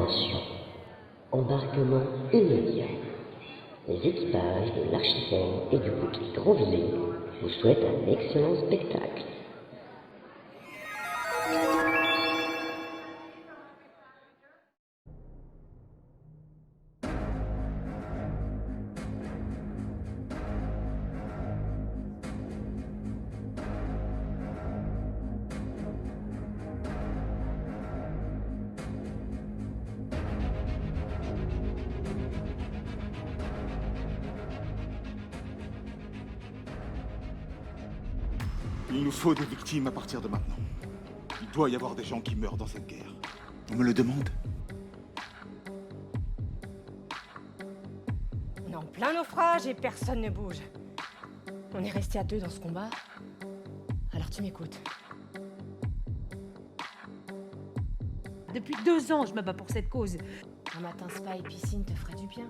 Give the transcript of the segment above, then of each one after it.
Attention, embarquement immédiat. Les équipages de l'Archipel et du bouquet Grandvilliers vous souhaitent un excellent spectacle. Il nous faut des victimes à partir de maintenant. Il doit y avoir des gens qui meurent dans cette guerre. On me le demande. On est en plein naufrage et personne ne bouge. On est resté à deux dans ce combat. Alors tu m'écoutes. Depuis 2 ans, je me bats pour cette cause. Un matin spa et piscine te ferait du bien.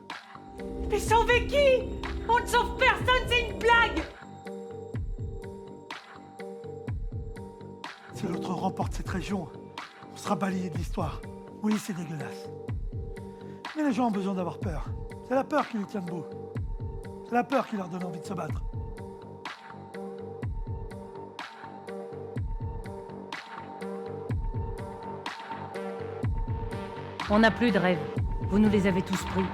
Mais sauver qui? On ne sauve personne, c'est une blague! Si l'autre remporte cette région, on sera balayé de l'histoire. Oui, c'est dégueulasse. Mais les gens ont besoin d'avoir peur. C'est la peur qui les tient debout. C'est la peur qui leur donne envie de se battre. On n'a plus de rêves. Vous nous les avez tous pris.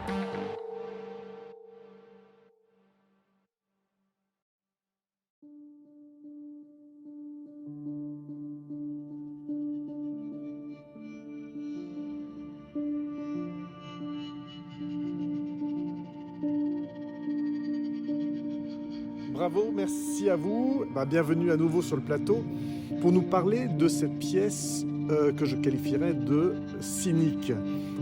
Bravo, merci à vous. Bienvenue à nouveau sur le plateau pour nous parler de cette pièce que je qualifierais de cynique.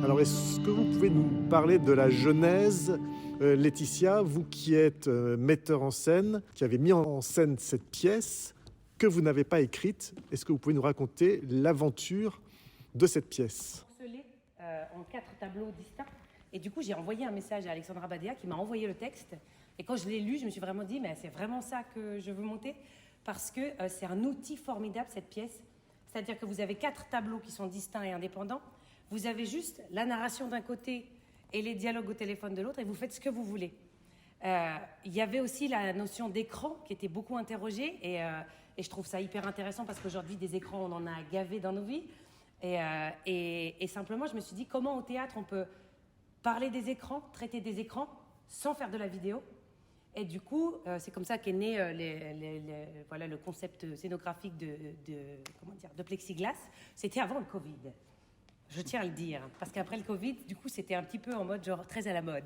Alors, est-ce que vous pouvez nous parler de la genèse, Laetitia, vous qui êtes metteur en scène, qui avez mis en scène cette pièce que vous n'avez pas écrite. Est-ce que vous pouvez nous raconter l'aventure de cette pièce? En 4 tableaux distincts. Et du coup, j'ai envoyé un message à Alexandra Badea qui m'a envoyé le texte. Et quand je l'ai lu, je me suis vraiment dit, mais c'est vraiment ça que je veux monter, parce que c'est un outil formidable, cette pièce. C'est-à-dire que vous avez 4 tableaux qui sont distincts et indépendants. Vous avez juste la narration d'un côté et les dialogues au téléphone de l'autre, et vous faites ce que vous voulez. Il y avait aussi la notion d'écran qui était beaucoup interrogée, et je trouve ça hyper intéressant, parce qu'aujourd'hui, des écrans, on en a gavé dans nos vies. Et simplement, je me suis dit, comment au théâtre, on peut parler des écrans, traiter des écrans, sans faire de la vidéo. Et du coup, c'est comme ça qu'est né voilà, le concept scénographique de plexiglas. C'était avant le Covid, je tiens à le dire. Parce qu'après le Covid, du coup, c'était un petit peu en mode genre très à la mode.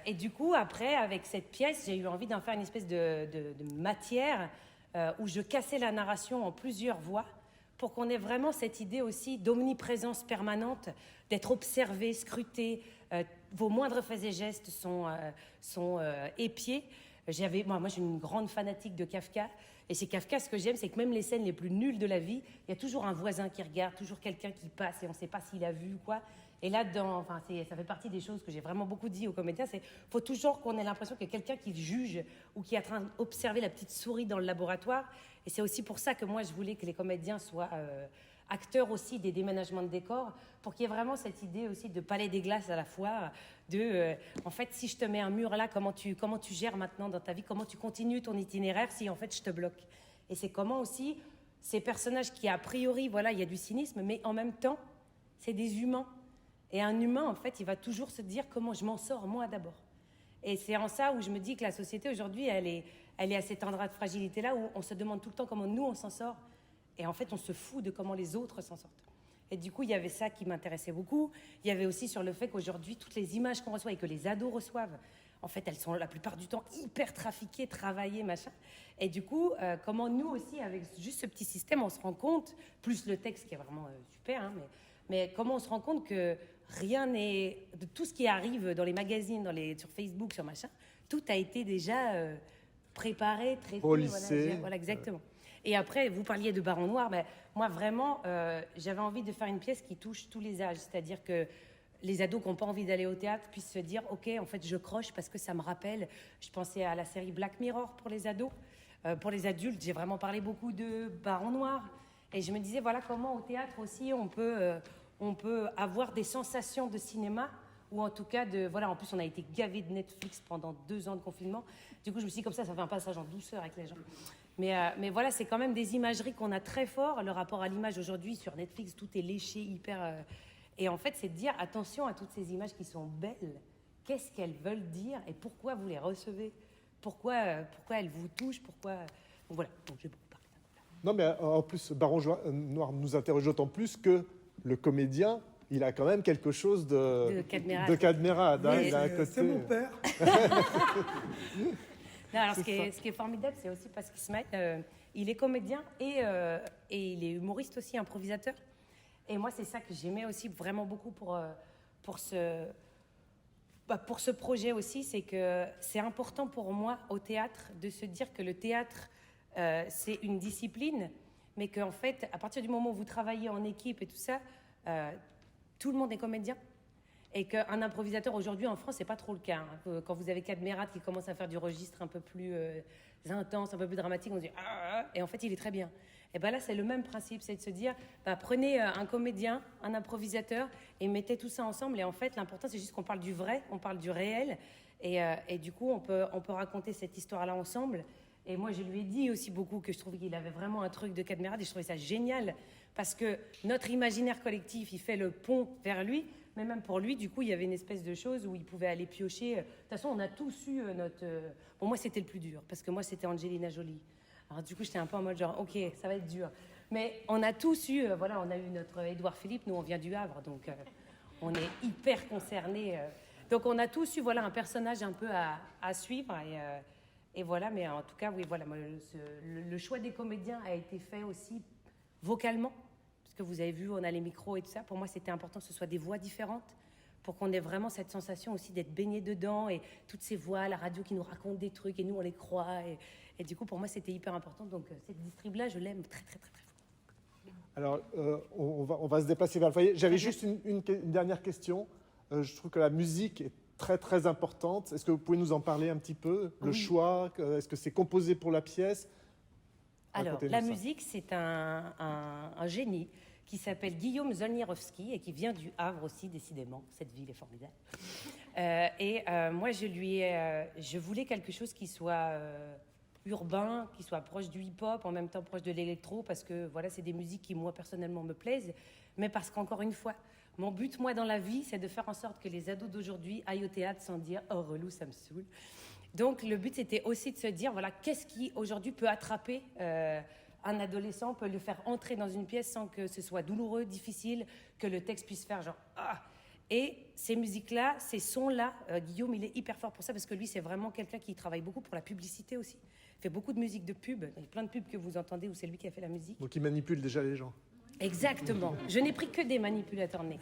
Et du coup, après, avec cette pièce, j'ai eu envie d'en faire une espèce de matière où je cassais la narration en plusieurs voix, pour qu'on ait vraiment cette idée aussi d'omniprésence permanente, d'être observé, scruté. Vos moindres faits et gestes sont épiés. Moi, je suis une grande fanatique de Kafka. Et chez Kafka, ce que j'aime, c'est que même les scènes les plus nulles de la vie, il y a toujours un voisin qui regarde, toujours quelqu'un qui passe et on ne sait pas s'il a vu ou quoi. Et là-dedans, ça fait partie des choses que j'ai vraiment beaucoup dit aux comédiens, c'est qu'il faut toujours qu'on ait l'impression qu'il y a quelqu'un qui juge ou qui est en train d'observer la petite souris dans le laboratoire. Et c'est aussi pour ça que moi, je voulais que les comédiens soient acteurs aussi des déménagements de décors, pour qu'il y ait vraiment cette idée aussi de palais des glaces à la fois, en fait, si je te mets un mur là, comment tu gères maintenant dans ta vie, comment tu continues ton itinéraire si en fait je te bloque. Et c'est comment aussi ces personnages qui a priori, voilà, il y a du cynisme, mais en même temps, c'est des humains. Et un humain, en fait, il va toujours se dire comment je m'en sors moi d'abord. Et c'est en ça où je me dis que la société aujourd'hui, elle est à cet endroit de fragilité-là où on se demande tout le temps comment nous on s'en sort. Et en fait, on se fout de comment les autres s'en sortent. Et du coup, il y avait ça qui m'intéressait beaucoup. Il y avait aussi sur le fait qu'aujourd'hui, toutes les images qu'on reçoit et que les ados reçoivent, en fait, elles sont la plupart du temps hyper trafiquées, travaillées, machin. Et du coup, comment nous aussi, avec juste ce petit système, on se rend compte, plus le texte qui est vraiment super, hein, mais comment on se rend compte que rien n'est... De tout ce qui arrive dans les magazines, sur Facebook, sur machin, tout a été déjà préparé, traité. Policé. Voilà, exactement. Et après, vous parliez de Baron Noir, mais moi, vraiment, j'avais envie de faire une pièce qui touche tous les âges. C'est-à-dire que les ados qui n'ont pas envie d'aller au théâtre puissent se dire « Ok, en fait, je croche parce que ça me rappelle. » Je pensais à la série Black Mirror pour les ados. Pour les adultes, j'ai vraiment parlé beaucoup de Baron Noir. Et je me disais, voilà comment au théâtre aussi, on on peut avoir des sensations de cinéma, ou en tout cas, voilà, en plus on a été gavés de Netflix pendant 2 ans de confinement. Du coup, je me suis dit, comme ça fait un passage en douceur avec les gens. Mais voilà, c'est quand même des imageries qu'on a très fort. Le rapport à l'image aujourd'hui, sur Netflix, tout est léché, hyper... Et en fait, c'est de dire, attention à toutes ces images qui sont belles. Qu'est-ce qu'elles veulent dire et pourquoi vous les recevez? Pourquoi elles vous touchent? Pourquoi... Donc voilà, donc j'ai beaucoup parlé. Non, mais en plus, Baron Noir nous interroge d'autant plus que le comédien, il a quand même quelque chose de Cadmerade. Hein, il a un côté... C'est mon père. Non, alors ce qui est formidable, c'est aussi parce qu'Ismaël, il est comédien et il est humoriste aussi, improvisateur. Et moi, c'est ça que j'aimais aussi vraiment beaucoup pour ce projet aussi, c'est que c'est important pour moi au théâtre de se dire que le théâtre, c'est une discipline, mais qu'en fait, à partir du moment où vous travaillez en équipe et tout ça, tout le monde est comédien. Et qu'un improvisateur aujourd'hui en France, c'est pas trop le cas. Hein. Quand vous avez Cadmerade qui commence à faire du registre un peu plus intense, un peu plus dramatique, on se dit ah, et en fait il est très bien. Et ben là c'est le même principe, c'est de se dire prenez un comédien, un improvisateur et mettez tout ça ensemble. Et en fait l'important c'est juste qu'on parle du vrai, on parle du réel, et du coup on peut raconter cette histoire-là ensemble. Et moi je lui ai dit aussi beaucoup que je trouvais qu'il avait vraiment un truc de Cadmerade et je trouvais ça génial parce que notre imaginaire collectif il fait le pont vers lui. Mais même pour lui, du coup, il y avait une espèce de chose où il pouvait aller piocher. De toute façon, on a tous eu notre... Bon, moi, c'était le plus dur, parce que moi, c'était Angelina Jolie. Alors, du coup, j'étais un peu en mode genre, OK, ça va être dur. Mais on a tous eu... voilà, on a eu notre Édouard Philippe, nous, on vient du Havre, donc on est hyper concernés. Donc, on a tous eu, voilà, un personnage un peu à suivre. Et voilà, mais en tout cas, oui, voilà, moi, le choix des comédiens a été fait aussi vocalement. Que vous avez vu, on a les micros et tout ça. Pour moi, c'était important que ce soit des voix différentes pour qu'on ait vraiment cette sensation aussi d'être baigné dedans et toutes ces voix, la radio qui nous raconte des trucs et nous, on les croit. Et du coup, pour moi, c'était hyper important. Donc, cette distrib-là, je l'aime très, très, très, très fort. Alors, on va se déplacer vers le foyer. J'avais juste une dernière question. Je trouve que la musique est très, très importante. Est-ce que vous pouvez nous en parler un petit peu? Le choix, est-ce que c'est composé pour la pièce? Alors, la musique, c'est un génie qui s'appelle Guillaume Zolnierowski et qui vient du Havre aussi, décidément. Cette ville est formidable. Moi, je voulais quelque chose qui soit urbain, qui soit proche du hip-hop, en même temps proche de l'électro, parce que voilà, c'est des musiques qui, moi, personnellement, me plaisent. Mais parce qu'encore une fois, mon but, moi, dans la vie, c'est de faire en sorte que les ados d'aujourd'hui aillent au théâtre sans dire « Oh, relou, ça me saoule ». Donc, le but, c'était aussi de se dire, voilà, qu'est-ce qui, aujourd'hui, peut attraper un adolescent, peut le faire entrer dans une pièce sans que ce soit douloureux, difficile, que le texte puisse faire genre « Ah !» Et ces musiques-là, ces sons-là, Guillaume, il est hyper fort pour ça, parce que lui, c'est vraiment quelqu'un qui travaille beaucoup pour la publicité aussi. Il fait beaucoup de musique de pub. Il y a plein de pubs que vous entendez où c'est lui qui a fait la musique. Donc, il manipule déjà les gens. Exactement. Je n'ai pris que des manipulateurs nés.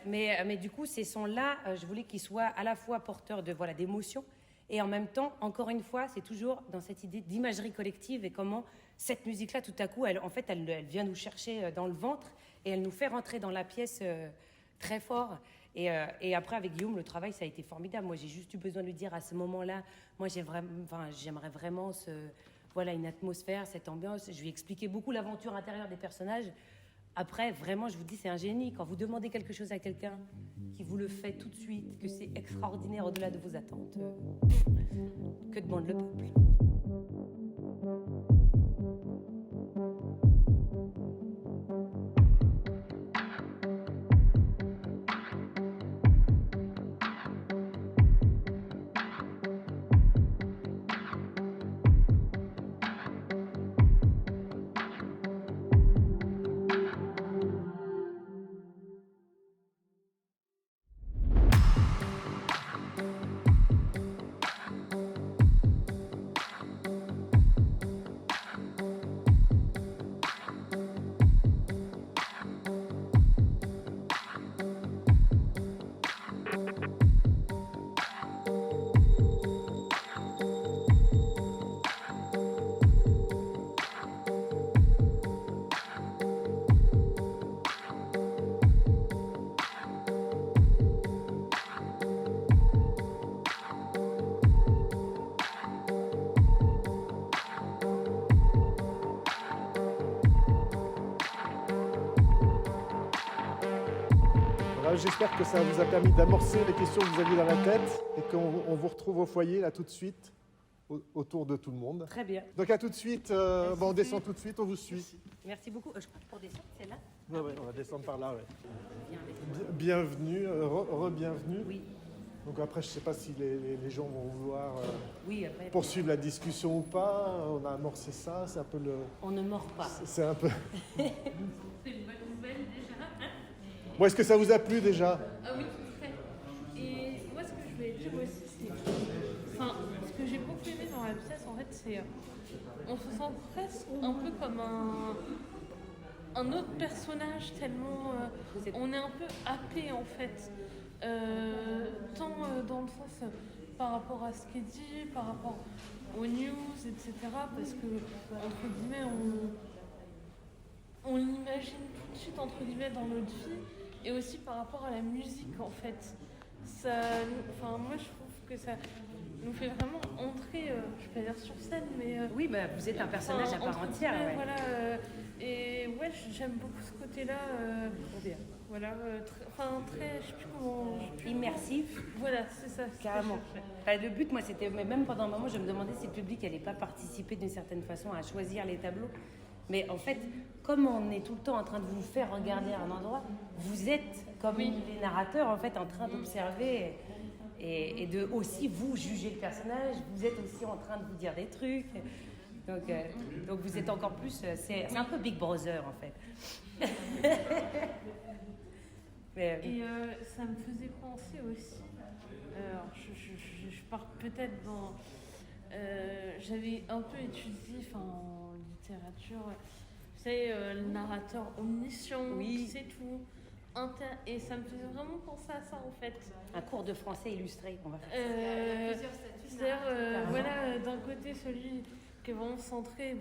Mais du coup, ces sons-là, je voulais qu'ils soient à la fois porteurs de, voilà, d'émotions, et en même temps, encore une fois, c'est toujours dans cette idée d'imagerie collective et comment cette musique-là, tout à coup, elle vient nous chercher dans le ventre et elle nous fait rentrer dans la pièce très fort. Et après, avec Guillaume, le travail, ça a été formidable. Moi, j'ai juste eu besoin de lui dire à ce moment-là, moi, j'aimerais vraiment une atmosphère, cette ambiance. Je lui ai expliqué beaucoup l'aventure intérieure des personnages. Après, vraiment, je vous dis, c'est un génie. Quand vous demandez quelque chose à quelqu'un qui vous le fait tout de suite, que c'est extraordinaire au-delà de vos attentes, que demande le peuple? j'espère que ça vous a permis d'amorcer les questions que vous aviez dans la tête et qu'on vous retrouve au foyer là tout de suite, autour de tout le monde. Très bien. Donc à tout de suite, on descend tout de suite, on vous suit. Merci beaucoup. Je crois que pour descendre, c'est là. Ouais, on va descendre par là. Ouais. Viens avec moi. Bienvenue, re-bienvenue. Oui. Donc après, je ne sais pas si les gens vont vouloir Oui, après. poursuivre la discussion ou pas. On a amorcé ça, c'est un peu le... On ne mord pas. C'est un peu... C'est une bonne nouvelle déjà. Hein. Bon, est-ce que ça vous a plu déjà? Ah oui, tout à fait. Et moi, ce que je voulais dire aussi, c'est... Enfin, ce que j'ai beaucoup aimé dans la pièce, en fait, c'est... On se sent presque un peu comme un autre personnage, tellement... on est un peu happé, en fait. Tant dans le sens par rapport à ce qui est dit, par rapport aux news, etc. Parce que, entre guillemets, on l'imagine tout de suite, entre guillemets, dans notre vie. Et aussi par rapport à la musique, en fait. Moi, je trouve que ça nous fait vraiment entrer, je vais pas dire sur scène, mais... Oui, bah, vous êtes un personnage à part entière. Ouais. Voilà, et ouais, j'aime beaucoup ce côté-là. Trop bien. Voilà, très, je sais plus comment... Immersif. Voilà, c'est ça. Carrément. Enfin, le but, moi, c'était... Mais même pendant un moment, je me demandais si le public n'allait pas participer d'une certaine façon à choisir les tableaux. Mais en fait, comme on est tout le temps en train de vous faire regarder un endroit, vous êtes, comme les narrateurs, en fait, en train d'observer et de aussi vous juger le personnage. Vous êtes aussi en train de vous dire des trucs. Donc vous êtes encore plus... C'est un peu Big Brother, en fait. Et ça me faisait penser aussi... Alors, je pars peut-être dans... j'avais un peu étudié en littérature, vous savez, le narrateur omniscient, qui sait tout, et ça me faisait vraiment penser à ça en fait. Un cours de français illustré qu'on va faire. C'est-à-dire, voilà, d'un côté celui qui est vraiment centré,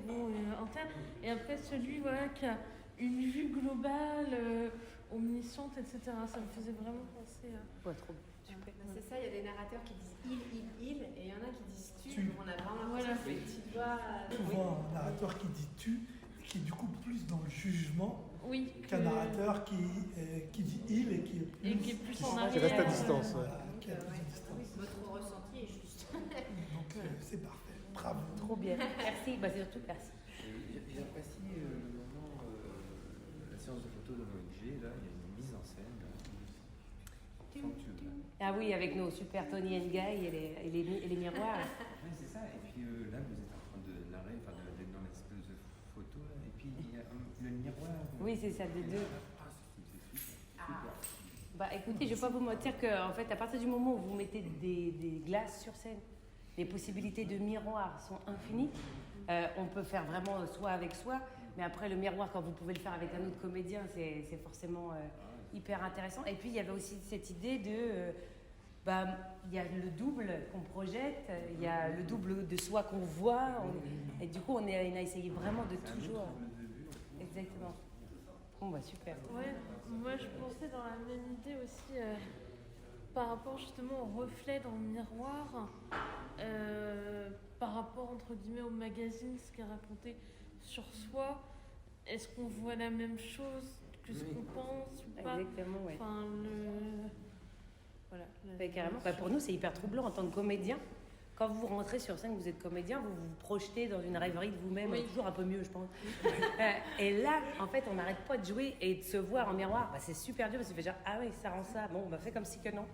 interne, et après celui qui a une vue globale, omnisciente, etc. Ça me faisait vraiment penser à... Ouais, trop bien. Super. C'est ça, il y a des narrateurs qui disent il, et il y en a qui disent tu. On a vraiment l'impression que tu dois... Souvent un narrateur qui dit tu, et qui est du coup plus dans le jugement qu'un narrateur qui dit il et qui est plus en qui reste à distance. Qui a plus de distance. Votre ressenti est juste. Donc c'est parfait. Bravo. Trop bien. Merci. Bah, c'est surtout merci. J'apprécie le moment, la séance de photo de l'ONG, là, il y a une mise en scène somptueuse. Ah oui, avec nos super Tony and Guy et les miroirs. Oui, c'est ça. Et puis là, vous êtes en train de narrer, d'être dans l'espèce de photo, là, et puis il y a le miroir. Oui, c'est ça, des deux. Ah, c'est super. Bah écoutez, je ne vais pas vous mentir qu'en fait, à partir du moment où vous mettez des glaces sur scène, les possibilités de miroir sont infinies. On peut faire vraiment soi avec soi, mais après le miroir, quand vous pouvez le faire avec un autre comédien, c'est forcément hyper intéressant. Et puis il y avait aussi cette idée de... il y a le double qu'on projette, il y a le double de soi qu'on voit, et du coup on a essayé vraiment de toujours... Exactement. Bon bah super. Ouais, moi je pensais dans la même idée aussi par rapport justement au reflet dans le miroir, par rapport entre guillemets au magazine, ce qui est raconté sur soi. Est-ce qu'on voit la même chose que ce qu'on pense ou pas? Exactement, oui. Enfin, voilà. Carrément. Pour nous, c'est hyper troublant en tant que comédien. Quand vous rentrez sur scène, vous êtes comédien, vous vous projetez dans une rêverie de vous-même, toujours un peu mieux, je pense. Et là, en fait, on n'arrête pas de jouer et de se voir en miroir. C'est super dur parce que ça fait genre, ah oui, ça rend ça. Bon, on va faire comme si que non.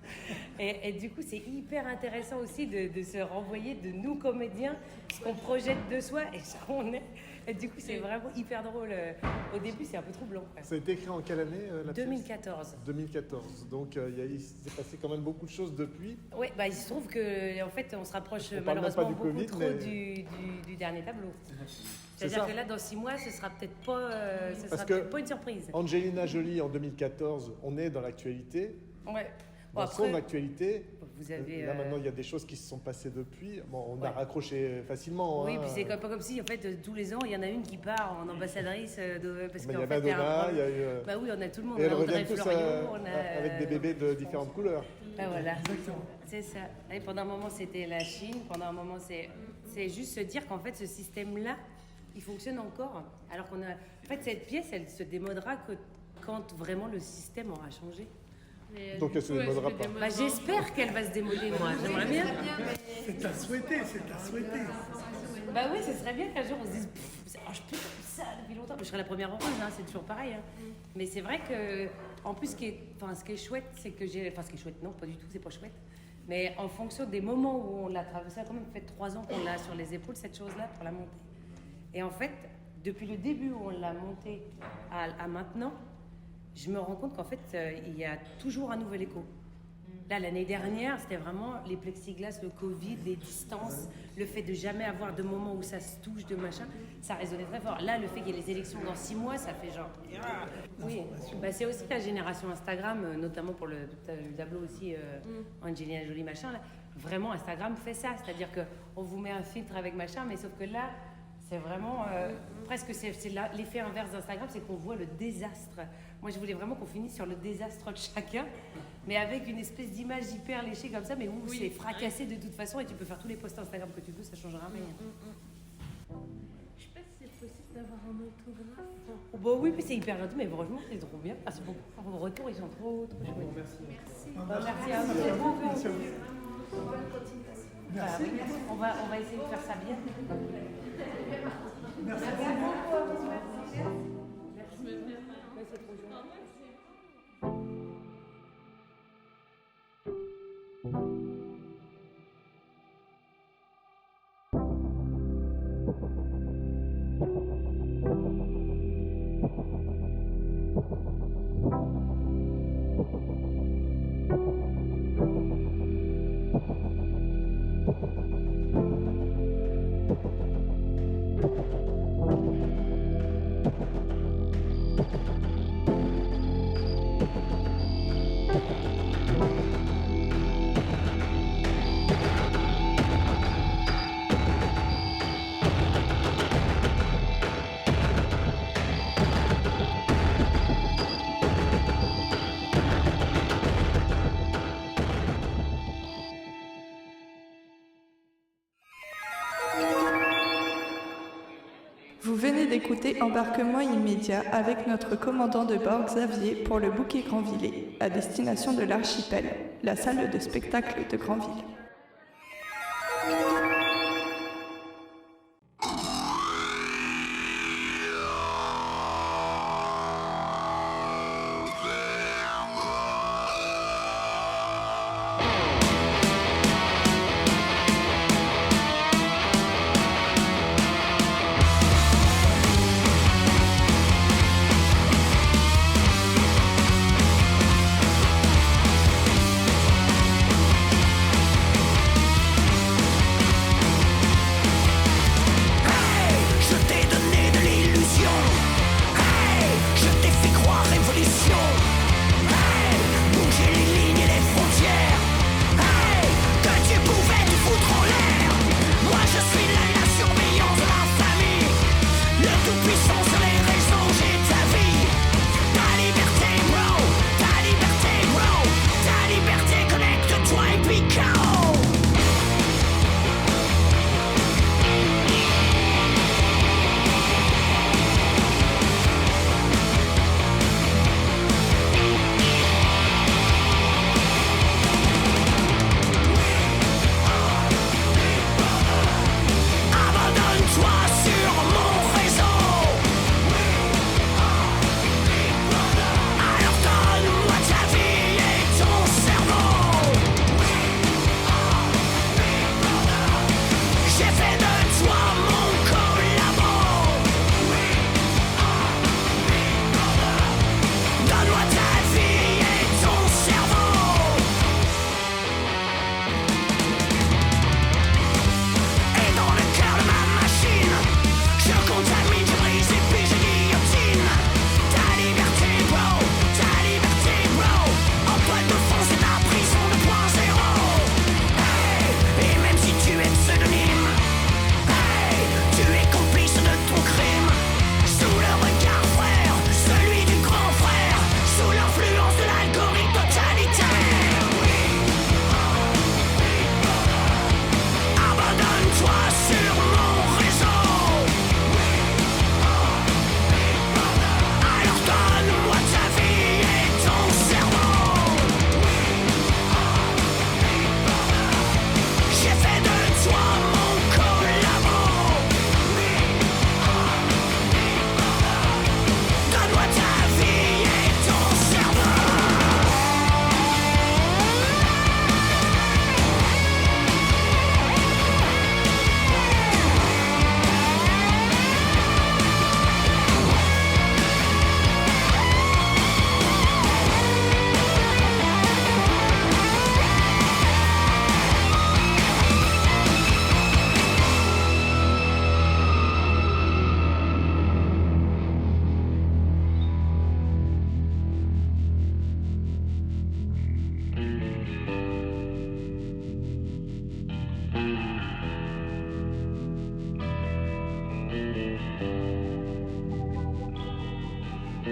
Et du coup, c'est hyper intéressant aussi de se renvoyer de nous, comédiens, ce qu'on projette de soi et ce qu'on est. Et du coup, c'est vraiment hyper drôle. Au début, c'est un peu troublant. Ça a été écrit en quelle année, la pièce ? 2014. 2014. Donc, il s'est passé quand même beaucoup de choses depuis. Oui, il se trouve qu'en fait, on se rapproche On malheureusement parle même pas du beaucoup Covid, trop mais... du dernier tableau. C'est C'est-à-dire ça. que là, dans 6 mois, ce sera peut-être pas, Parce que pas une surprise. Angelina Jolie en 2014, on est dans l'actualité. Ouais. Dans son actualité. Vous avez, là maintenant, il y a des choses qui se sont passées depuis. Bon, on a raccroché facilement. Oui, hein. puis c'est pas comme si, en fait, tous les ans, il y en a une qui part en ambassadrice. Parce il y qu'en a fait, Madonna, il y a eu... Bah oui, on a tout le monde. Et elles on a Audrey reviennent tous Fleuriot, avec des bébés de différentes couleurs. Ben voilà, c'est ça. Et pendant un moment, c'était la Chine. Pendant un moment, c'est juste se dire qu'en fait, ce système-là, il fonctionne encore. Alors qu'on a... En fait, cette pièce, elle se démodera que quand vraiment le système aura changé. Mais, Donc elle se démodera pas. Bah, j'espère qu'elle va se démoder, moi. J'aimerais bien. C'est à souhaiter, c'est à souhaiter. Bah oui, ce serait bien qu'un jour on se dise je peux faire ça depuis longtemps. Je serais la première heureuse, hein, c'est toujours pareil. Hein. Mais c'est vrai que, en plus, ce qui est chouette, c'est que j'ai. Enfin, ce qui est chouette, non, pas du tout, c'est pas chouette. Mais en fonction des moments où on l'a traversé, ça a quand même fait 3 ans qu'on l'a sur les épaules, cette chose-là, pour la monter. Et en fait, depuis le début où on l'a montée à maintenant, je me rends compte qu'en fait, il y a toujours un nouvel écho. Là, l'année dernière, c'était vraiment les plexiglas, le Covid, les distances, le fait de jamais avoir de moment où ça se touche, de machin, ça résonnait très fort. Là, le fait qu'il y ait les élections dans 6 mois, ça fait genre... Oui, bah, c'est aussi la génération Instagram, notamment pour le tableau aussi, Angelina Jolie, machin. Là. Vraiment, Instagram fait ça, c'est-à-dire qu'on vous met un filtre avec machin, mais sauf que là, c'est vraiment... presque, c'est l'effet inverse d'Instagram, c'est qu'on voit le désastre. Moi, je voulais vraiment qu'on finisse sur le désastre de chacun, mais avec une espèce d'image hyper léchée comme ça, mais où c'est fracassé de toute façon et tu peux faire tous les posts Instagram que tu veux, ça changera rien. Je sais pas si c'est possible d'avoir un autographe. Oh, bah oui, puis c'est hyper gentil, mais franchement, c'est trop bien. Ah, c'est bon. Vos retours, ils sont trop chouettes. Merci. Merci à vous. Merci à vous. Merci. On va essayer de faire ça bien. Merci. C'est trop gentil. Vous venez d'écouter Embarquement immédiat avec notre commandant de bord Xavier pour le bouquet Grandvillers, à destination de l'Archipel, la salle de spectacle de Granville.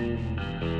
Thank you.